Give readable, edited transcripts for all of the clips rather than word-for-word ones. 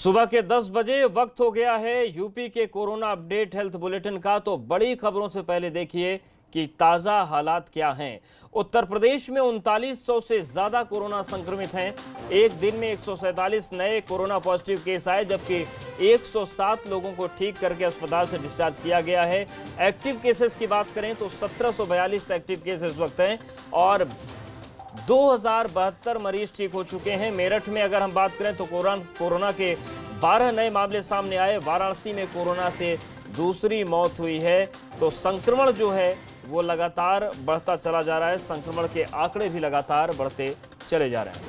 सुबह के 10 बजे वक्त हो गया है यूपी के कोरोना अपडेट हेल्थ बुलेटिन का। तो बड़ी खबरों से पहले देखिए कि ताजा हालात क्या हैं। उत्तर प्रदेश में 3900 से ज्यादा कोरोना संक्रमित हैं। एक दिन में 147 नए कोरोना पॉजिटिव केस आए, जबकि 107 लोगों को ठीक करके अस्पताल से डिस्चार्ज किया गया है। एक्टिव केसेस की बात करें तो 1742 एक्टिव केस इस वक्त हैं और 2072 मरीज ठीक हो चुके हैं। मेरठ में अगर हम बात करें तो कोरोना के 12 नए मामले सामने आए। वाराणसी में कोरोना से दूसरी मौत हुई है। तो संक्रमण जो है वो लगातार बढ़ता चला जा रहा है। संक्रमण के आंकड़े भी लगातार बढ़ते चले जा रहे हैं।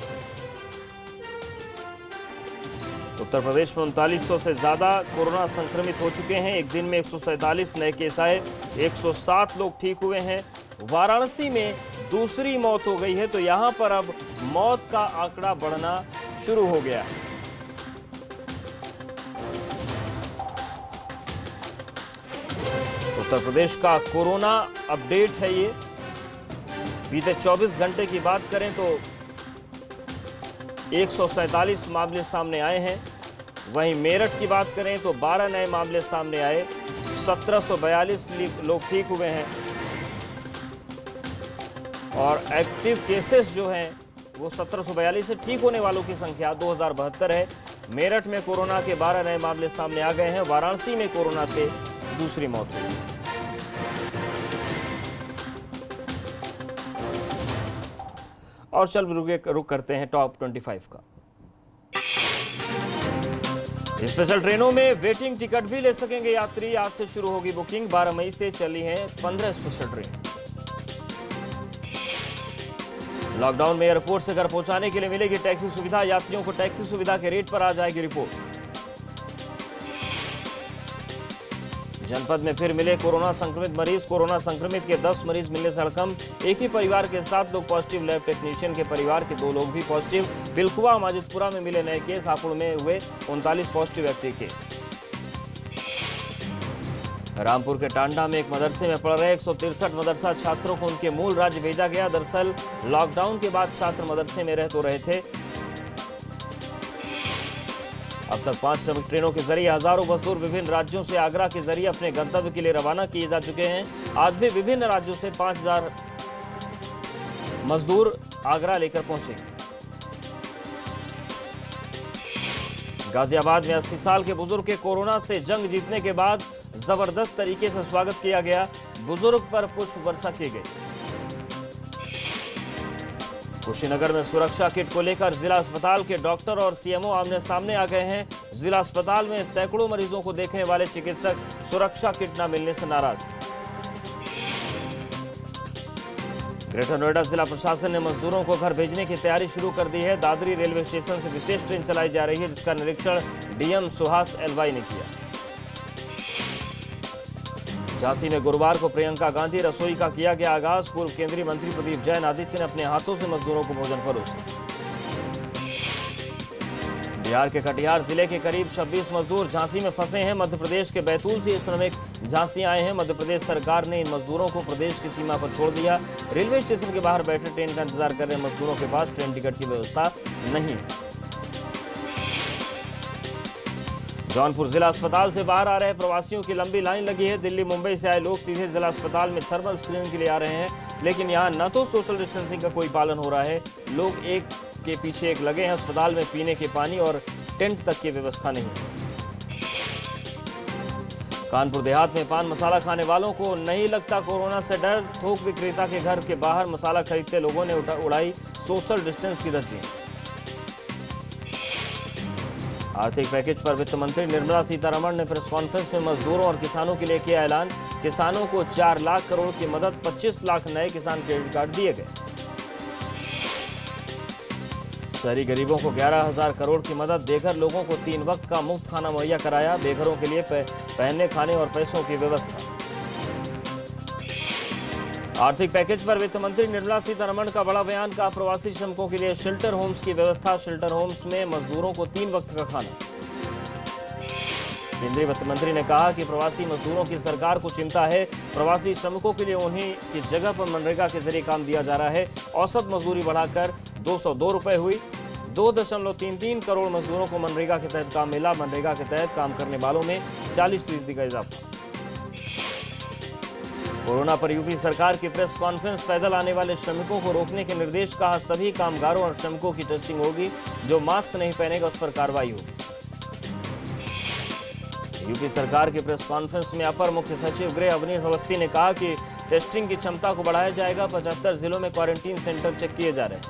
उत्तर प्रदेश में 3900 से ज्यादा कोरोना संक्रमित हो चुके हैं। एक दिन में 147 नए केस आए, 107 लोग ठीक हुए हैं। वाराणसी में दूसरी मौत हो गई है। तो यहां पर अब मौत का आंकड़ा बढ़ना शुरू हो गया है। उत्तर प्रदेश का कोरोना अपडेट है ये। बीते 24 घंटे की बात करें तो 147 मामले सामने आए हैं। वहीं मेरठ की बात करें तो 12 नए मामले सामने आए, 1742 लोग ठीक हुए हैं और एक्टिव केसेस जो हैं वो 1742 से ठीक होने वालों की संख्या 2072 है। मेरठ में कोरोना के 12 नए मामले सामने आ गए हैं। वाराणसी में कोरोना से दूसरी मौत हुई। और चल रुक करते हैं टॉप 25 का। स्पेशल ट्रेनों में वेटिंग टिकट भी ले सकेंगे यात्री। आज से शुरू होगी बुकिंग। 12 मई से चली हैं 15 स्पेशल ट्रेन। लॉकडाउन में एयरपोर्ट से घर पहुंचाने के लिए मिलेगी टैक्सी सुविधा। यात्रियों को टैक्सी सुविधा के रेट पर आ जाएगी रिपोर्ट। जनपद में फिर मिले कोरोना संक्रमित मरीज। कोरोना संक्रमित के 10 मरीज मिलने से हड़कंप। एक ही परिवार के 7 लोग पॉजिटिव। लैब टेक्नीशियन के परिवार के 2 लोग भी पॉजिटिव। बिलखुआ माजिदपुरा में मिले नए केस। हापुड़ में हुए 39 पॉजिटिव एक्टिव केस। रामपुर के टांडा में एक मदरसे में पढ़ रहे 163 मदरसा छात्रों को उनके मूल राज्य भेजा गया। दरअसल लॉकडाउन के बाद छात्र मदरसे में रह तो रहे थे। अब तक 5 श्रमिक ट्रेनों के जरिए हजारों मजदूर विभिन्न राज्यों से आगरा के जरिए अपने गंतव्य के लिए रवाना किए जा चुके हैं। आज भी विभिन्न राज्यों से 5000 मजदूर आगरा लेकर पहुंचे। गाजियाबाद में 80 साल के बुजुर्ग के कोरोना से जंग जीतने के बाद जबरदस्त तरीके से स्वागत किया गया। बुजुर्ग पर पुष्प वर्षा की गई। कुशीनगर में सुरक्षा किट को लेकर जिला अस्पताल के डॉक्टर और सीएमओ आमने सामने आ गए हैं। जिला अस्पताल में सैकड़ों मरीजों को देखने वाले चिकित्सक सुरक्षा किट न मिलने से नाराज। ग्रेटर नोएडा जिला प्रशासन ने मजदूरों को घर भेजने की तैयारी शुरू कर दी है। दादरी रेलवे स्टेशन से विशेष ट्रेन चलाई जा रही है, जिसका निरीक्षण डीएम सुहास एलवाई ने किया। झांसी में गुरुवार को प्रियंका गांधी रसोई का किया गया आगाज। पूर्व केंद्रीय मंत्री प्रदीप जैन आदित्य ने अपने हाथों से मजदूरों को भोजन परोसा। बिहार के कटिहार जिले के करीब 26 मजदूर झांसी में फंसे हैं। मध्य प्रदेश के बैतूल से ये श्रमिक झांसी आए हैं। मध्य प्रदेश सरकार ने इन मजदूरों को प्रदेश की सीमा पर छोड़ दिया। रेलवे स्टेशन के बाहर बैठे ट्रेन का इंतजार कर रहे मजदूरों के पास ट्रेन टिकट की व्यवस्था नहीं है। जौनपुर जिला अस्पताल से बाहर आ रहे प्रवासियों की लंबी लाइन लगी है। दिल्ली मुंबई से आए लोग सीधे जिला अस्पताल में थर्मल स्क्रीनिंग के लिए आ रहे हैं, लेकिन यहां न तो सोशल डिस्टेंसिंग का कोई पालन हो रहा है। लोग एक के पीछे एक लगे हैं। अस्पताल में पीने के पानी और टेंट तक की व्यवस्था नहीं है। कानपुर देहात में पान मसाला खाने वालों को नहीं लगता कोरोना से डर। थोक विक्रेता के घर के बाहर मसाला खरीदते लोगों ने उड़ाई सोशल डिस्टेंस की धज्जी। आर्थिक पैकेज पर वित्त मंत्री निर्मला सीतारमण ने प्रेस कॉन्फ्रेंस में मजदूरों और किसानों के लिए किया ऐलान। किसानों को 4 लाख करोड़ की मदद, 25 लाख नए किसान क्रेडिट कार्ड दिए गए। शहरी गरीबों को 11,000 करोड़ की मदद देकर लोगों को 3 वक्त का मुफ्त खाना मुहैया कराया। बेघरों के लिए पहनने, खाने और पैसों की व्यवस्था। आर्थिक पैकेज पर वित्त मंत्री निर्मला सीतारमण का बड़ा बयान। का प्रवासी श्रमिकों के लिए शेल्टर होम्स की व्यवस्था। शेल्टर होम्स में मजदूरों को 3 वक्त का खाना। केंद्रीय वित्त मंत्री ने कहा कि प्रवासी मजदूरों की सरकार को चिंता है। प्रवासी श्रमिकों के लिए उन्हीं की जगह पर मनरेगा के जरिए काम दिया जा रहा है। औसत मजदूरी बढ़ाकर 202 रुपए हुई। 2.33 करोड़ मजदूरों को मनरेगा के तहत काम मिला। मनरेगा के तहत काम करने वालों में 40% का इजाफा। कोरोना पर यूपी सरकार की प्रेस कॉन्फ्रेंस। पैदल आने वाले श्रमिकों को रोकने के निर्देश। कहा सभी कामगारों और श्रमिकों की टेस्टिंग होगी, जो मास्क नहीं पहनेगा उस पर कार्रवाई होगी। यूपी सरकार की प्रेस कॉन्फ्रेंस में अपर मुख्य सचिव गृह अवनीश अवस्थी ने कहा कि टेस्टिंग की क्षमता को बढ़ाया जाएगा। 75 जिलों में क्वारंटीन सेंटर चेक किए जा रहे हैं।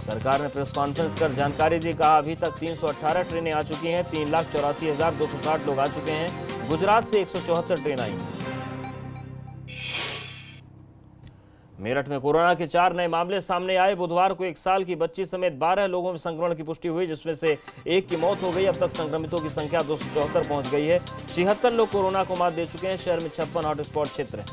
सरकार ने प्रेस कॉन्फ्रेंस कर जानकारी दी। कहा अभी तक 318 ट्रेनें आ चुकी हैं। 3,84,260 लोग आ चुके हैं। गुजरात से 174 ट्रेन आई। मेरठ में कोरोना के 4 नए मामले सामने आए। बुधवार को 1 साल की बच्ची समेत 12 लोगों में संक्रमण की पुष्टि हुई, जिसमें से 1 की मौत हो गई। अब तक संक्रमितों की संख्या 274 पहुंच गई है। 76 लोग कोरोना को मात दे चुके हैं। शहर में 56 हॉटस्पॉट क्षेत्र हैं।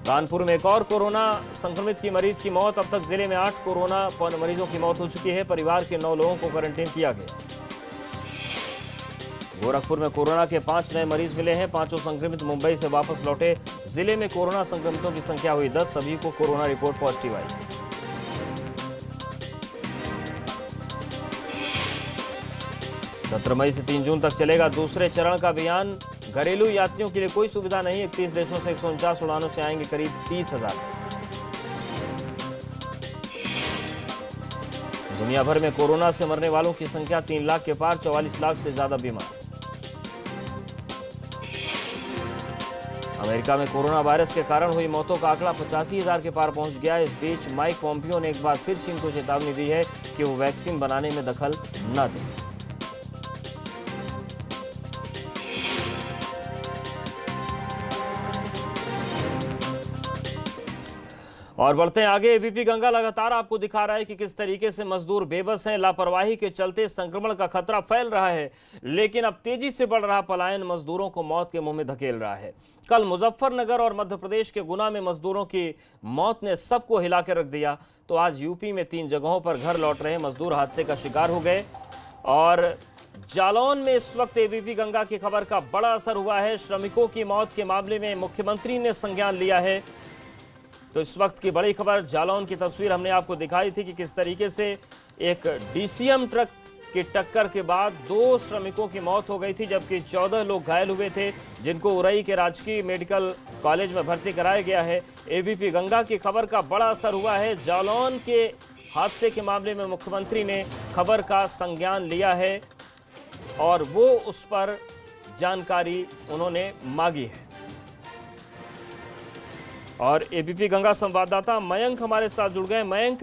कानपुर में एक और कोरोना संक्रमित की मरीज की मौत। अब तक जिले में 8 कोरोना मरीजों की मौत हो चुकी है। परिवार के 9 लोगों को क्वारंटीन किया गया। गोरखपुर में कोरोना के 5 नए मरीज मिले हैं। 5 संक्रमित मुंबई से वापस लौटे। जिले में कोरोना संक्रमितों की संख्या हुई 10। सभी को कोरोना रिपोर्ट पॉजिटिव आई। 17 मई से 3 जून तक चलेगा दूसरे चरण का अभियान। घरेलू यात्रियों के लिए कोई सुविधा नहीं। 31 देशों से 149 उड़ानों से आएंगे करीब 30,000। दुनिया भर में कोरोना से मरने वालों की संख्या 3 लाख के पार। 44 लाख से ज्यादा बीमार। अमेरिका में कोरोना वायरस के कारण हुई मौतों का आंकड़ा 85,000 के पार पहुंच गया। इस बीच माइक पोम्पियो ने एक बार फिर चीन को चेतावनी दी है कि वो वैक्सीन बनाने में दखल न दे। और बढ़ते हैं आगे। एबीपी गंगा लगातार आपको दिखा रहा है कि किस तरीके से मजदूर बेबस हैं। लापरवाही के चलते संक्रमण का खतरा फैल रहा है, लेकिन अब तेजी से बढ़ रहा पलायन मजदूरों को मौत के मुंह में धकेल रहा है। कल मुजफ्फरनगर और मध्य प्रदेश के गुना में मजदूरों की मौत ने सबको हिला के रख दिया, तो आज यूपी में 3 जगहों पर घर लौट रहे मजदूर हादसे का शिकार हो गए। और जालौन में इस वक्त एबीपी गंगा की खबर का बड़ा असर हुआ है। श्रमिकों की मौत के मामले में मुख्यमंत्री ने संज्ञान लिया है। तो इस वक्त की बड़ी खबर, जालौन की तस्वीर हमने आपको दिखाई थी कि किस तरीके से एक डीसीएम ट्रक की टक्कर के बाद 2 श्रमिकों की मौत हो गई थी, जबकि 14 लोग घायल हुए थे, जिनको उरई के राजकीय मेडिकल कॉलेज में भर्ती कराया गया है। एबीपी गंगा की खबर का बड़ा असर हुआ है। जालौन के हादसे के मामले में मुख्यमंत्री ने खबर का संज्ञान लिया है और वो उस पर जानकारी उन्होंने मांगी है। और एबीपी गंगा संवाददाता मयंक हमारे साथ जुड़ गए। मयंक,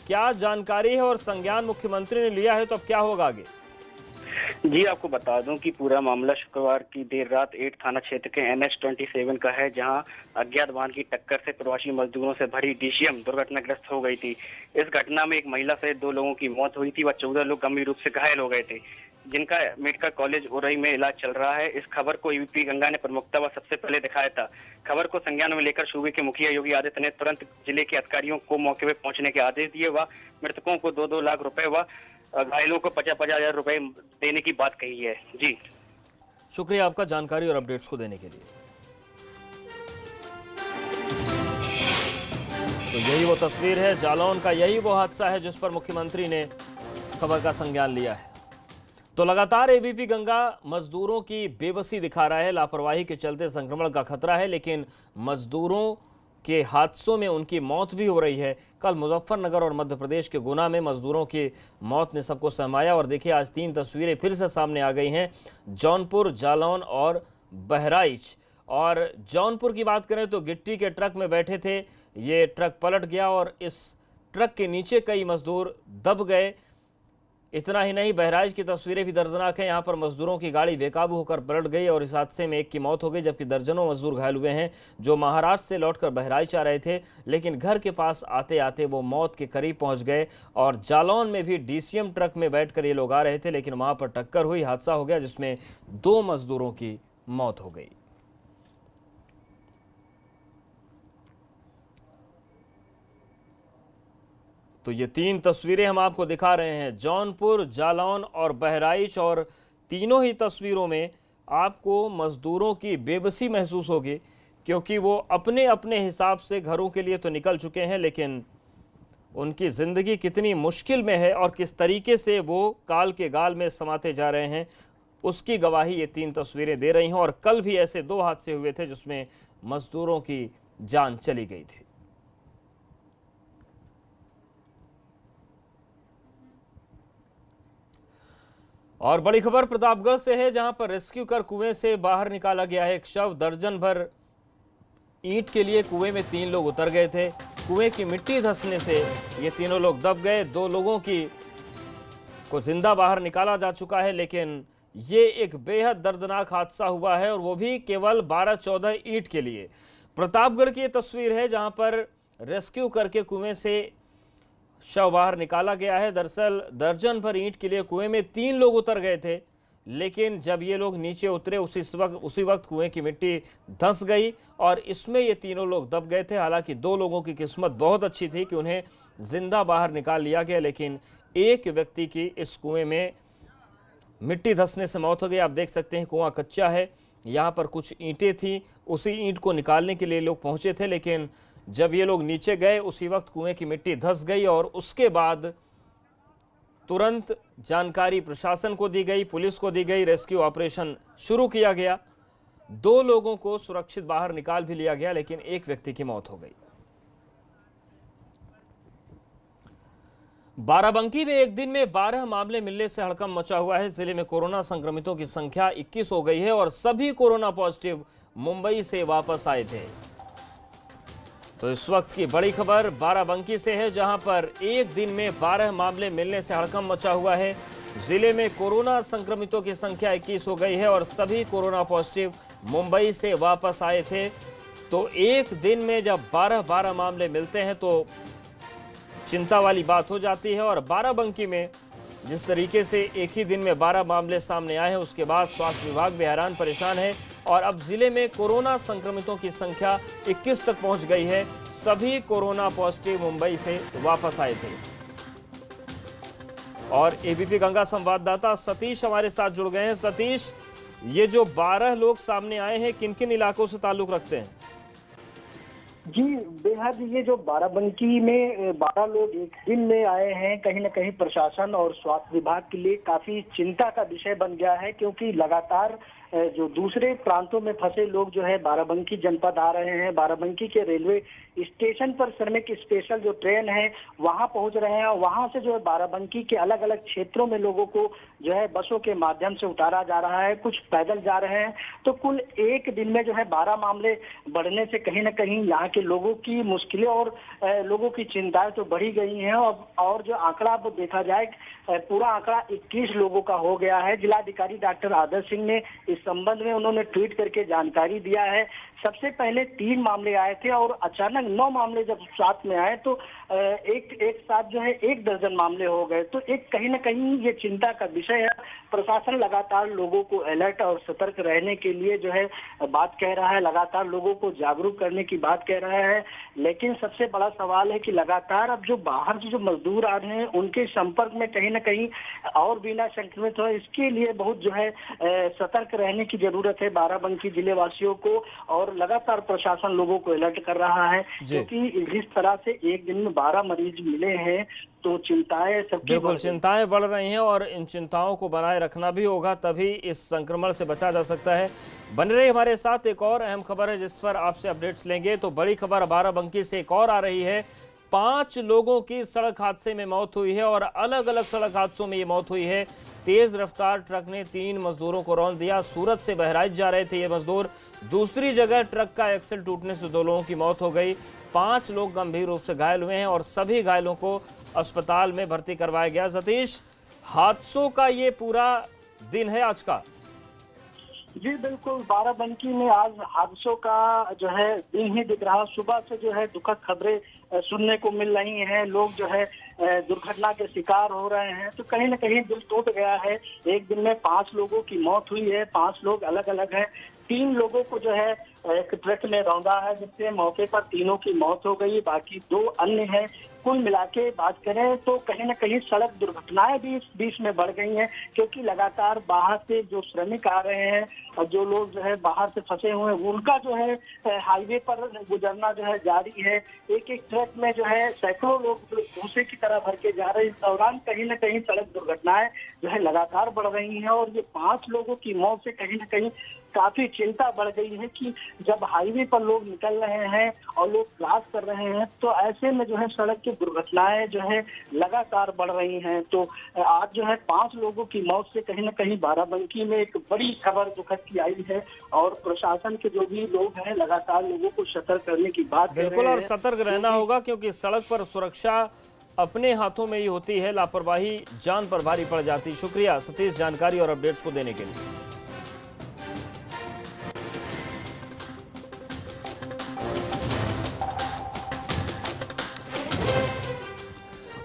क्या जानकारी है और संज्ञान मुख्यमंत्री ने लिया है, तो अब क्या होगा आगे? जी, आपको बता दूं कि पूरा मामला शुक्रवार की देर रात 8 थाना क्षेत्र के NH-27 का है, जहां अज्ञात वाहन की टक्कर से प्रवासी मजदूरों से भरी डीसीएम दुर्घटनाग्रस्त हो गई थी। इस घटना में एक महिला सहित 2 लोगों की मौत हुई थी व 14 लोग गंभीर रूप से घायल हो गए थे, जिनका मेडिकल कॉलेज उरई में इलाज चल रहा है। इस खबर को एबीपी गंगा ने प्रमुखता व सबसे पहले दिखाया था। खबर को संज्ञान में लेकर सूबे के मुखिया योगी आदित्यनाथ ने तुरंत जिले के अधिकारियों को मौके पर पहुंचने के आदेश दिए व मृतकों को 2-2 लाख रुपए व घायलों को 50-50 हजार रुपए देने की बात कही है। जी, शुक्रिया आपका जानकारी और अपडेट्स को देने के लिए। तो यही वो तस्वीर है जालौन का, यही वो हादसा है जिस पर मुख्यमंत्री ने खबर का संज्ञान लिया है। तो लगातार एबीपी गंगा मजदूरों की बेबसी दिखा रहा है। लापरवाही के चलते संक्रमण का खतरा है, लेकिन मजदूरों के हादसों में उनकी मौत भी हो रही है। कल मुजफ्फरनगर और मध्य प्रदेश के गुना में मजदूरों की मौत ने सबको सहमाया। और देखिए, आज 3 तस्वीरें फिर से सामने आ गई हैं, जौनपुर, जालौन और बहराइच। और जौनपुर की बात करें तो गिट्टी के ट्रक में बैठे थे, ये ट्रक पलट गया और इस ट्रक के नीचे कई मजदूर दब गए। इतना ही नहीं, बहराइच की तस्वीरें भी दर्दनाक हैं। यहाँ पर मजदूरों की गाड़ी बेकाबू होकर पलट गई और इस हादसे में 1 की मौत हो गई, जबकि दर्जनों मजदूर घायल हुए हैं, जो महाराष्ट्र से लौटकर बहराइच आ रहे थे, लेकिन घर के पास आते आते वो मौत के करीब पहुंच गए। और जालौन में भी डीसीएम ट्रक में बैठकर ये लोग आ रहे थे, लेकिन वहां पर टक्कर हुई, हादसा हो गया, जिसमें 2 मजदूरों की मौत हो गई। तो ये 3 तस्वीरें हम आपको दिखा रहे हैं, जौनपुर, जालौन और बहराइच, और तीनों ही तस्वीरों में आपको मजदूरों की बेबसी महसूस होगी क्योंकि वो अपने अपने हिसाब से घरों के लिए तो निकल चुके हैं, लेकिन उनकी ज़िंदगी कितनी मुश्किल में है और किस तरीके से वो काल के गाल में समाते जा रहे हैं, उसकी गवाही ये 3 तस्वीरें दे रही हैं। और कल भी ऐसे 2 हादसे हुए थे जिसमें मजदूरों की जान चली गई थी। और बड़ी खबर प्रतापगढ़ से है, जहां पर रेस्क्यू कर कुएं से बाहर निकाला गया है एक शव। दर्जन भर ईंट के लिए कुएं में 3 लोग उतर गए थे। कुएं की मिट्टी धंसने से ये तीनों लोग दब गए। 2 लोगों को जिंदा बाहर निकाला जा चुका है, लेकिन ये एक बेहद दर्दनाक हादसा हुआ है और वो भी केवल 12-14 ईंट के लिए। प्रतापगढ़ की ये तस्वीर है जहां पर रेस्क्यू करके कुएं से शव बाहर निकाला गया है। दरअसल दर्जन भर ईंट के लिए कुएं में 3 लोग उतर गए थे, लेकिन जब ये लोग नीचे उतरे उसी वक्त कुएं की मिट्टी धंस गई और इसमें ये तीनों लोग दब गए थे। हालांकि 2 लोगों की किस्मत बहुत अच्छी थी कि उन्हें जिंदा बाहर निकाल लिया गया, लेकिन एक व्यक्ति की इस कुएं में मिट्टी धंसने से मौत हो गई। आप देख सकते हैं कुआं कच्चा है, यहाँ पर कुछ ईंटें थी, उसी ईंट को निकालने के लिए लोग पहुंचे थे, लेकिन जब ये लोग नीचे गए उसी वक्त कुएं की मिट्टी धंस गई और उसके बाद तुरंत जानकारी प्रशासन को दी गई, पुलिस को दी गई, रेस्क्यू ऑपरेशन शुरू किया गया। 2 लोगों को सुरक्षित बाहर निकाल भी लिया गया, लेकिन एक व्यक्ति की मौत हो गई। बाराबंकी में एक दिन में 12 मामले मिलने से हड़कंप मचा हुआ है। जिले में कोरोना संक्रमितों की संख्या 21 हो गई है और सभी कोरोना पॉजिटिव मुंबई से वापस आए थे। तो इस वक्त की बड़ी खबर बाराबंकी से है, जहां पर एक दिन में 12 मामले मिलने से हड़कंप मचा हुआ है। जिले में कोरोना संक्रमितों की संख्या 21 हो गई है और सभी कोरोना पॉजिटिव मुंबई से वापस आए थे। तो एक दिन में जब 12 मामले मिलते हैं तो चिंता वाली बात हो जाती है। और बाराबंकी में जिस तरीके से एक ही दिन में 12 मामले सामने आए हैं, उसके बाद स्वास्थ्य विभाग भी हैरान परेशान है और अब जिले में कोरोना संक्रमितों की संख्या 21 तक पहुंच गई है। सभी कोरोना पॉजिटिव मुंबई से वापस आए थे। और एबीपी गंगा संवाददाता सतीश हमारे साथ जुड़ गए हैं। सतीश, ये जो 12 लोग सामने आए हैं, किन किन इलाकों से ताल्लुक रखते हैं? जी बेहद, ये जो बाराबंकी में 12 लोग एक दिन में आए हैं, कहीं ना कहीं प्रशासन और स्वास्थ्य विभाग के लिए काफी चिंता का विषय बन गया है, क्योंकि लगातार जो दूसरे प्रांतों में फंसे लोग जो है बाराबंकी जनपद आ रहे हैं। बाराबंकी के रेलवे स्टेशन पर श्रमिक स्पेशल जो ट्रेन है वहां पहुंच रहे हैं और वहां से जो है बाराबंकी के अलग अलग क्षेत्रों में लोगों को जो है बसों के माध्यम से उतारा जा रहा है, कुछ पैदल जा रहे हैं। तो कुल एक दिन में जो है 12 मामले बढ़ने से कहीं ना कहीं यहाँ के लोगों की मुश्किलें और लोगों की चिंताएं तो बढ़ी गई हैं। और जो आंकड़ा अब देखा जाए, पूरा आंकड़ा 21 लोगों का हो गया है। जिलाधिकारी डॉक्टर आदर्श सिंह ने इस संबंध में उन्होंने ट्वीट करके जानकारी दिया है। सबसे पहले 3 मामले आए थे और अचानक 9 मामले जब साथ में आए तो एक साथ जो है 1 दर्जन मामले हो गए। तो एक कहीं ना कहीं ये चिंता का विषय है। प्रशासन लगातार लोगों को अलर्ट और सतर्क रहने के लिए जो है बात कह रहा है, लगातार लोगों को जागरूक करने की बात कह रहा है। लेकिन सबसे बड़ा सवाल है कि लगातार अब जो बाहर से जो मजदूर आ रहे हैं उनके संपर्क में कहीं ना कहीं और बिना संक्रमित हो, इसके लिए बहुत जो है सतर्क रहने की जरूरत है बाराबंकी जिले वासियों को। और लगातार प्रशासन लोगों को अलर्ट कर रहा है, क्योंकि जिस तरह से एक दिन में 12 मरीज मिले हैं तो चिंताएं सबकी बिल्कुल चिंताएं बढ़ रही हैं और इन चिंताओं को बनाए रखना भी होगा, तभी इस संक्रमण से बचा जा सकता है। बने रहिए हमारे साथ, एक और अहम खबर है जिस पर आपसे अपडेट्स लेंगे। तो बड़ी खबर बाराबंकी से एक और आ रही है। 5 लोगों की सड़क हादसे में मौत हुई है और अलग अलग सड़क हादसों में ये मौत हुई है। तेज रफ्तार ट्रक ने 3 मजदूरों को रौंद दिया। सूरत से बहराइच जा रहे थे ये मजदूर। दूसरी जगह ट्रक का एक्सल टूटने से 2 लोगों की मौत हो गई। 5 लोग गंभीर रूप से घायल हुए हैं और सभी घायलों को अस्पताल में भर्ती करवाया गया। सतीश, हादसों का ये पूरा दिन है आज का। जी बिल्कुल, बाराबंकी में आज हादसों का जो है दिन ही दिख रहा। सुबह से जो है दुखद खबरें सुनने को मिल रही हैं। लोग जो है दुर्घटना के शिकार हो रहे हैं, तो कहीं ना कहीं दिल टूट गया है। एक दिन में 5 लोगों की मौत हुई है, 5 लोग अलग अलग हैं। 3 लोगों को जो है एक ट्रक ने रौंदा है, जिससे मौके पर तीनों की मौत हो गई, बाकी 2 अन्य हैं। कुल मिला के बात करें तो कहीं न कहीं सड़क दुर्घटनाएं भी इस बीच में बढ़ गई हैं, क्योंकि लगातार बाहर से जो श्रमिक आ रहे हैं और जो लोग जो है बाहर से फंसे हुए हैं, उनका जो है हाईवे पर गुजरना जो है जारी है। एक एक ट्रक में जो है सैकड़ों लोग भूसे की तरह भर के जा रहे हैं। इस दौरान कहीं न कहीं सड़क दुर्घटनाएं जो है लगातार बढ़ रही हैं, और ये 5 लोगों की मौत से कहीं न कहीं काफी चिंता बढ़ गई है कि जब हाईवे पर लोग निकल रहे हैं और लोग क्रॉस कर रहे हैं, तो ऐसे में जो है सड़क की दुर्घटनाएं जो है लगातार बढ़ रही हैं। तो आज जो है 5 लोगों की मौत से कहीं न कहीं बाराबंकी में एक बड़ी खबर दुखद की आई है, और प्रशासन के जो भी लोग हैं लगातार लोगों को सतर्क करने की बात कर रहे हैं। बिल्कुल, और सतर्क रहना होगा, क्योंकि सड़क पर सुरक्षा अपने हाथों में ही होती है, लापरवाही जान पर भारी पड़ जाती। शुक्रिया सतीश, जानकारी और अपडेट्स को देने के लिए।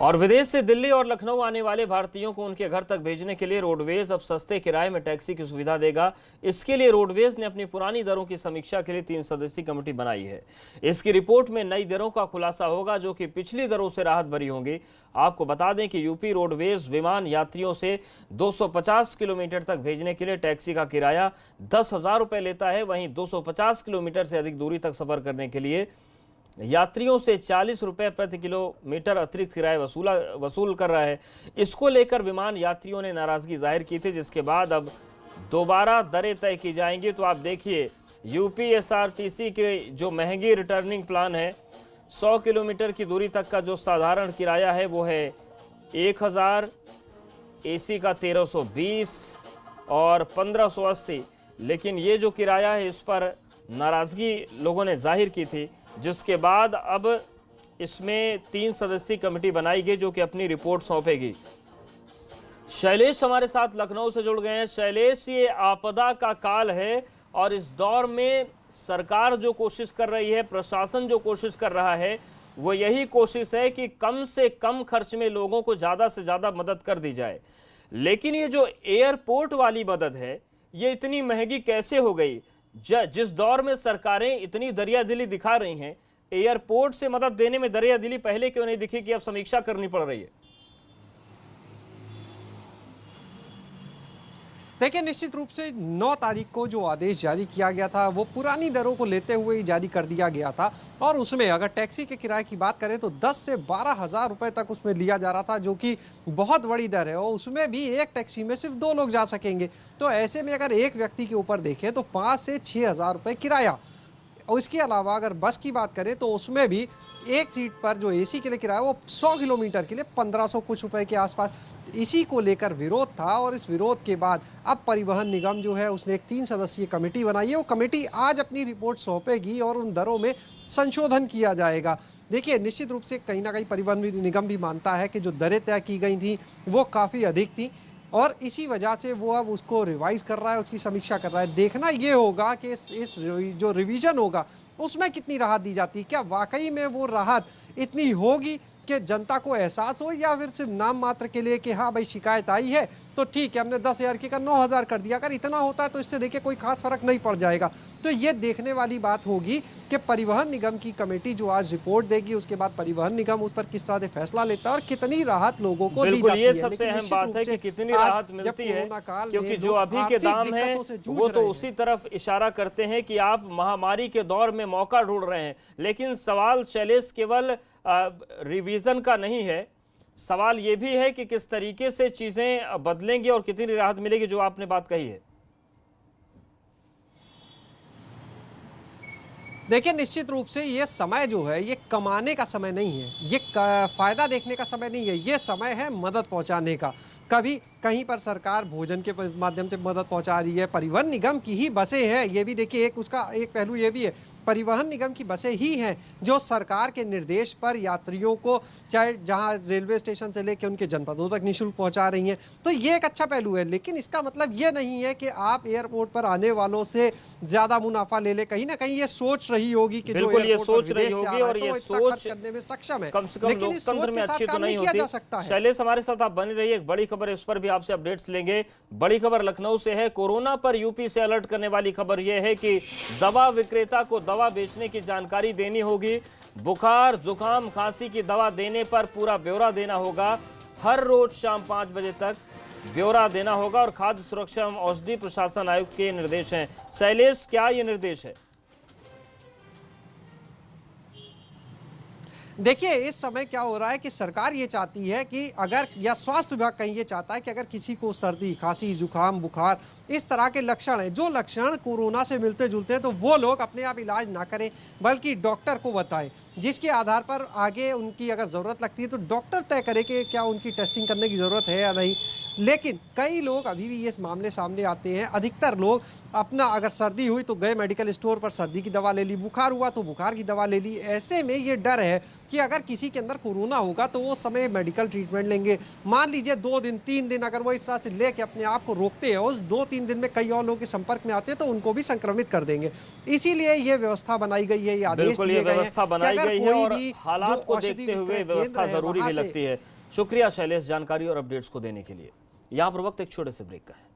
और विदेश से दिल्ली और लखनऊ आने वाले भारतीयों को उनके घर तक भेजने के लिए रोडवेज अब सस्ते किराए में टैक्सी की सुविधा देगा। इसके लिए रोडवेज ने अपनी पुरानी दरों की समीक्षा के लिए 3 सदस्यीय कमेटी बनाई है। इसकी रिपोर्ट में नई दरों का खुलासा होगा, जो कि पिछली दरों से राहत भरी होंगी। आपको बता दें कि यूपी रोडवेज विमान यात्रियों से 250 किलोमीटर तक भेजने के लिए टैक्सी का किराया 10,000 रुपये लेता है। वहीं 250 किलोमीटर से अधिक दूरी तक सफर करने के लिए यात्रियों से 40 रुपये प्रति किलोमीटर अतिरिक्त किराया वसूल कर रहा है। इसको लेकर विमान यात्रियों ने नाराजगी जाहिर की थी, जिसके बाद अब दोबारा दरें तय की जाएंगी। तो आप देखिए, यूपीएसआरटीसी के जो महंगी रिटर्निंग प्लान है, 100 किलोमीटर की दूरी तक का जो साधारण किराया है वो है 1000, एसी का 1320 और 1580। लेकिन ये जो किराया है, इस पर नाराजगी लोगों ने जाहिर की थी, जिसके बाद अब इसमें 3 सदस्यीय कमेटी बनाई गई, जो कि अपनी रिपोर्ट सौंपेगी। शैलेश हमारे साथ लखनऊ से जुड़ गए हैं। शैलेश, ये आपदा का काल है, और इस दौर में सरकार जो कोशिश कर रही है, प्रशासन जो कोशिश कर रहा है, वो यही कोशिश है कि कम से कम खर्च में लोगों को ज़्यादा से ज़्यादा मदद कर दी जाए। लेकिन ये जो एयरपोर्ट वाली मदद है, ये इतनी महंगी कैसे हो गई? जिस दौर में सरकारें इतनी दरियादिली दिखा रही हैं, एयरपोर्ट से मदद देने में दरियादिली पहले क्यों नहीं दिखी कि अब समीक्षा करनी पड़ रही है? देखिए, निश्चित रूप से 9 तारीख को जो आदेश जारी किया गया था वो पुरानी दरों को लेते हुए ही जारी कर दिया गया था, और उसमें अगर टैक्सी के किराए की बात करें तो 10 से 12,000 रुपये तक उसमें लिया जा रहा था, जो कि बहुत बड़ी दर है, और उसमें भी एक टैक्सी में सिर्फ 2 लोग जा सकेंगे। तो ऐसे में अगर एक व्यक्ति के ऊपर देखें तो 5 से 6,000 रुपये किराया। और इसके अलावा अगर बस की बात करें तो उसमें भी एक सीट पर जो एसी के लिए किराया वो 100 किलोमीटर के लिए 1500 कुछ रुपए के आसपास। इसी को लेकर विरोध था, और इस विरोध के बाद अब परिवहन निगम जो है उसने एक 3 सदस्यीय कमेटी बनाई है। वो कमेटी आज अपनी रिपोर्ट सौंपेगी और उन दरों में संशोधन किया जाएगा। देखिए, निश्चित रूप से कहीं ना कहीं परिवहन निगम भी मानता है कि जो दरें तय की गई थी वो काफ़ी अधिक थी, और इसी वजह से वो अब उसको रिवाइज कर रहा है, उसकी समीक्षा कर रहा है। देखना ये होगा कि इस जो रिवीजन होगा उसमें कितनी राहत दी जाती है। क्या वाकई में वो राहत इतनी होगी कि जनता को एहसास हो, या फिर सिर्फ नाम मात्र के लिए कि हाँ भाई शिकायत आई है तो ठीक है हमने 10,000 की का 9,000 कर दिया। अगर इतना होता है तो इससे देखिए कोई खास फर्क नहीं पड़ जाएगा। तो ये देखने वाली बात होगी कि परिवहन निगम की कमेटी जो आज रिपोर्ट देगी, उसके बाद परिवहन निगम उस पर किस तरह से फैसला लेता है और कितनी राहत लोगों को दी जाती है। ये सबसे अहम बात है कि कितनी राहत मिलती है, क्योंकि जो अभी के दाम है वो तो उसी तरफ इशारा करते हैं कि आप महामारी के दौर में मौका ढूंढ रहे हैं। लेकिन सवाल शैलेश केवल रिवीजन का नहीं है, सवाल ये भी है कि किस तरीके से चीजें बदलेंगी और कितनी राहत मिलेगी, जो आपने बात कही है। देखिए, निश्चित रूप से ये समय जो है ये कमाने का समय नहीं है, ये फायदा देखने का समय नहीं है, ये समय है मदद पहुंचाने का। कभी कहीं पर सरकार भोजन के माध्यम से मदद पहुंचा रही है, परिवहन निगम की ही बसें हैं, ये भी देखिए एक उसका एक पहलू ये भी है, परिवहन निगम की बसें ही हैं जो सरकार के निर्देश पर यात्रियों को चाहे जहां रेलवे स्टेशन से लेकर उनके जनपदों तक निःशुल्क पहुंचा रही हैं। तो ये एक अच्छा पहलू है, लेकिन इसका मतलब ये नहीं है कि आप एयरपोर्ट पर आने वालों से ज्यादा मुनाफा ले ले। कहीं ना कहीं ये सोच रही होगी कि जो ये सोच रही होगी, और ये सोच करने में सक्षम है, कम से कम लोकतंत्र में अच्छी तो नहीं होती। सकता है। शैलेश हमारे साथ आप बने रहिए, एक बड़ी खबर इस पर भी भी आपसे अपडेट्स लेंगे। बड़ी खबर लखनऊ से है। कोरोना पर यूपी से अलर्ट करने वाली खबर यह है कि दवा विक्रेता को दवा बेचने की जानकारी देनी होगी। बुखार, जुकाम, खांसी की दवा देने पर पूरा ब्यौरा देना होगा। हर रोज शाम 5 बजे तक ब्यौरा देना होगा और खाद्य सुरक्षा एवं औषधि प्रशासन आयुक्त के निर्देश हैं। शैलेश, क्या ये निर्देश है? देखिए, इस समय क्या हो रहा है कि सरकार ये चाहती है कि अगर, या स्वास्थ्य विभाग कहीं ये चाहता है कि अगर किसी को सर्दी, खांसी, जुकाम, बुखार, इस तरह के लक्षण हैं, जो लक्षण कोरोना से मिलते जुलते हैं, तो वो लोग अपने आप इलाज ना करें बल्कि डॉक्टर को बताएं, जिसके आधार पर आगे उनकी अगर ज़रूरत लगती है तो डॉक्टर तय करे कि क्या उनकी टेस्टिंग करने की ज़रूरत है या नहीं। लेकिन कई लोग अभी भी ये मामले सामने आते हैं। अधिकतर लोग अपना, अगर सर्दी हुई तो गए मेडिकल स्टोर पर सर्दी की दवा ले ली, बुखार हुआ तो बुखार की दवा ले ली। ऐसे में ये डर है कि अगर किसी के अंदर कोरोना होगा तो वो समय मेडिकल ट्रीटमेंट लेंगे। मान लीजिए 2 दिन 3 दिन अगर वो इस तरह से लेके अपने आप को रोकते हैं, उस 2-3 दिन में कई और लोगों के संपर्क में आते हैं तो उनको भी संक्रमित कर देंगे। इसीलिए ये व्यवस्था बनाई गई है, ये आदेश दिए गए हैं। व्यवस्था बनाई गई है और हालात को औषधि देखते हुए विक्रय व्यवस्था केंद्र है, जरूरी भी वहाँ से लगती है। शुक्रिया शैलेश जानकारी और अपडेट्स को देने के लिए। यहाँ पर वक्त एक छोटे से ब्रेक का है।